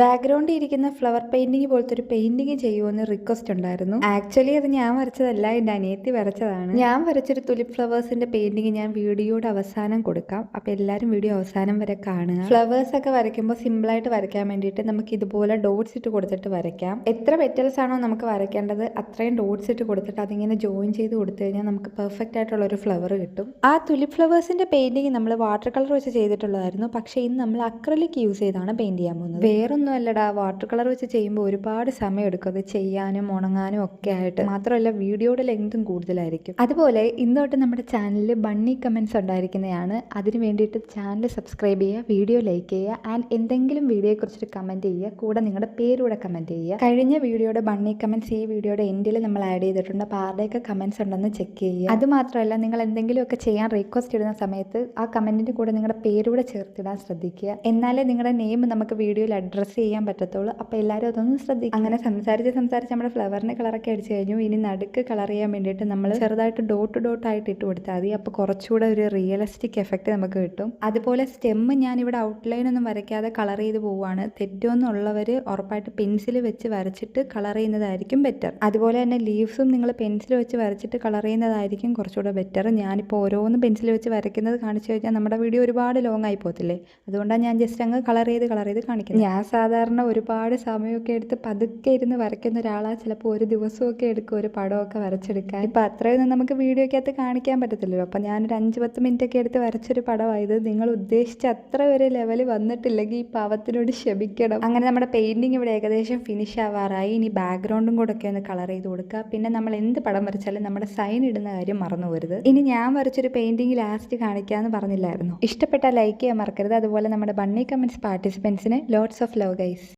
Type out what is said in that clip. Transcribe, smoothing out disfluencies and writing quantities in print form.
ബാക്ക്ഗ്രൗണ്ടിൽ ഇരിക്കുന്ന flower painting പോലത്തെ ഒരു പെയിന്റിംഗ് ചെയ്യുമെന്ന് റിക്വസ്റ്റ് ഉണ്ടായിരുന്നു. ആക്ച്വലി അത് ഞാൻ വരച്ചതല്ല, എൻ്റെ അനിയത്തി വരച്ചതാണ്. ഞാൻ വരച്ചൊരു തുലിപ് ഫ്ലവേഴ്സിന്റെ പെയിന്റിംഗ് ഞാൻ വീഡിയോയുടെ അവസാനം കൊടുക്കാം. അപ്പോൾ എല്ലാവരും വീഡിയോ അവസാനം വരെ കാണുക. ഫ്ലവേഴ്സ് ഒക്കെ വരയ്ക്കുമ്പോൾ സിമ്പിളായിട്ട് വരയ്ക്കാൻ വേണ്ടിയിട്ട് നമുക്ക് ഇതുപോലെ ഡോട്ട്സ് ഇട്ട് കൊടുത്തിട്ട് വരയ്ക്കാം. എത്ര പെറ്റൽസ് ആണോ നമുക്ക് വരയ്ക്കേണ്ടത് അത്രയും ഡോട്ട്സ് ഇട്ട് കൊടുത്തിട്ട് അതിങ്ങനെ ജോയിൻ ചെയ്ത് കൊടുത്തു കഴിഞ്ഞാൽ നമുക്ക് പെർഫെക്റ്റ് ആയിട്ടുള്ള ഒരു ഫ്ലവർ കിട്ടും. ആ തുലിപ് ഫ്ലവേഴ്സിന്റെ പെയിന്റിംഗ് നമ്മൾ വാട്ടർ കളർ വെച്ച് ചെയ്തിട്ടുള്ളതായിരുന്നു. പക്ഷേ ഇന്ന് നമ്മൾ അക്രലിക് യൂസ് ചെയ്താണ് പെയിന്റ് ചെയ്യാൻ പോകുന്നത്. വേറൊന്നും അല്ലടാ, വാട്ടർ കളർ വെച്ച് ചെയ്യുമ്പോൾ ഒരുപാട് സമയം എടുക്കും അത് ചെയ്യാനും ഉണങ്ങാനും ഒക്കെ ആയിട്ട്. മാത്രമല്ല വീഡിയോയുടെ ലെങ്തും കൂടുതലായിരിക്കും. അതുപോലെ ഇന്ന് തൊട്ട് നമ്മുടെ ചാനലിൽ ബണ്ണി കമൻറ്റ്സ് ഉണ്ടായിരിക്കുന്നതാണ്. അതിന് വേണ്ടിയിട്ട് ചാനൽ സബ്സ്ക്രൈബ് ചെയ്യുക, വീഡിയോ ലൈക്ക് ചെയ്യുക, ആൻഡ് എന്തെങ്കിലും വീഡിയോയെക്കുറിച്ചിട്ട് കമൻറ്റ് ചെയ്യുക. കൂടെ നിങ്ങളുടെ പേരൂടെ കമൻറ്റ് ചെയ്യുക. കഴിഞ്ഞ വീഡിയോയുടെ ബണ്ണി കമൻറ്റ്സ് ഈ വീഡിയോയുടെ എൻഡിൽ നമ്മൾ ആഡ് ചെയ്തിട്ടുണ്ട്. അപ്പോൾ ആരുടെയൊക്കെ കമൻറ്റ്സ് ഉണ്ടെന്ന് ചെക്ക് ചെയ്യുക. അതുമാത്രമല്ല നിങ്ങൾ എന്തെങ്കിലുമൊക്കെ ചെയ്യാൻ റിക്വസ്റ്റ് ഇടുന്ന സമയത്ത് ആ കമൻറ്റിൻ്റെ കൂടെ നിങ്ങളുടെ പേരൂടെ ചേർത്തിടാൻ ശ്രദ്ധിക്കുക. എന്നാലേ നിങ്ങളുടെ നെയിം നമുക്ക് വീഡിയോയിൽ അഡ്രസ്സ് ചെയ്യാൻ പറ്റത്തുള്ളൂ. അപ്പോൾ എല്ലാവരും അതൊന്നും ശ്രദ്ധിക്കും. അങ്ങനെ സംസാരിച്ച് നമ്മുടെ ഫ്ലവറിന് കളറൊക്കെ അടിച്ചു കഴിഞ്ഞു. ഇനി നടുക്ക് കളർ ചെയ്യാൻ വേണ്ടിയിട്ട് നമ്മൾ ചെറുതായിട്ട് ഡോട്ട് ആയിട്ട് ഇട്ട് കൊടുത്താൽ മതി. അപ്പോൾ കുറച്ചുകൂടെ ഒരു റിയലിസ്റ്റിക് എഫക്റ്റ് നമുക്ക് കിട്ടും. അതുപോലെ സ്റ്റെമ്മ് ഞാനിവിടെ ഔട്ട്ലൈൻ ഒന്നും വരയ്ക്കാതെ കളർ ചെയ്ത് പോവുകയാണ്. തെറ്റൊന്നുള്ളവർ ഉറപ്പായിട്ട് പെൻസിൽ വെച്ച് വരച്ചിട്ട് കളർ ചെയ്യുന്നതായിരിക്കും ബെറ്റർ. അതുപോലെ തന്നെ ലീവ്സും നിങ്ങൾ പെൻസിൽ വെച്ച് വരച്ചിട്ട് കളർ ചെയ്യുന്നതായിരിക്കും കുറച്ചുകൂടെ ബെറ്റർ. ഞാനിപ്പോൾ ഓരോന്ന് പെൻസിൽ വെച്ച് വരയ്ക്കുന്നത് കാണിച്ചു കഴിഞ്ഞാൽ നമ്മുടെ വീഡിയോ ഒരുപാട് ലോങ് ആയി പോകത്തില്ലേ. അതുകൊണ്ടാണ് ഞാൻ ജസ്റ്റ് അങ്ങ് കളർ ചെയ്ത് കാണിക്കുന്നത്. ഞാൻ സാധാരണ ഒരുപാട് സമയമൊക്കെ എടുത്ത് പതുക്കെ ഇരുന്ന് വരയ്ക്കുന്ന ഒരാളാണ്. ചിലപ്പോൾ ഒരു ദിവസമൊക്കെ എടുക്കും ഒരു പടമൊക്കെ വരച്ചെടുക്കാൻ. ഇപ്പം അത്രയൊന്നും നമുക്ക് വീഡിയോയ്ക്കകത്ത് കാണിക്കാൻ പറ്റത്തില്ലല്ലോ. അപ്പം ഞാനൊരു 5-10 മിനിറ്റൊക്കെ എടുത്ത് വരച്ചൊരു പടമായത്. നിങ്ങൾ ഉദ്ദേശിച്ച അത്ര ഒരു ലെവൽ വന്നിട്ടില്ലെങ്കിൽ ഈ പാവത്തിനോട് ക്ഷമിക്കണം. അങ്ങനെ നമ്മുടെ പെയിൻറ്റിങ് ഇവിടെ ഏകദേശം ഫിനിഷ് ആവാറായി. ഇനി ബാക്ക്ഗ്രൗണ്ടും കൂടെ ഒക്കെ ഒന്ന് കളർ ചെയ്ത് കൊടുക്കുക. പിന്നെ നമ്മൾ എന്ത് പടം വരച്ചാലും നമ്മുടെ സൈൻ ഇടുന്ന കാര്യം മറന്നു പോരുത്. ഇനി ഞാൻ വരച്ചൊരു പെയിൻറ്റിങ് ലാസ്റ്റ് കാണിക്കാമെന്ന് പറഞ്ഞില്ലായിരുന്നു. ഇഷ്ടപ്പെട്ടാൽ ലൈക്ക് ചെയ്യാൻ മറക്കരുത്. അതുപോലെ നമ്മുടെ ബണ്ണി കമൻറ്റ്സ് പാർട്ടിസിപ്പൻസിന് ലോട്ട്സ് ഓഫ് ലവ് ഗൈസ്.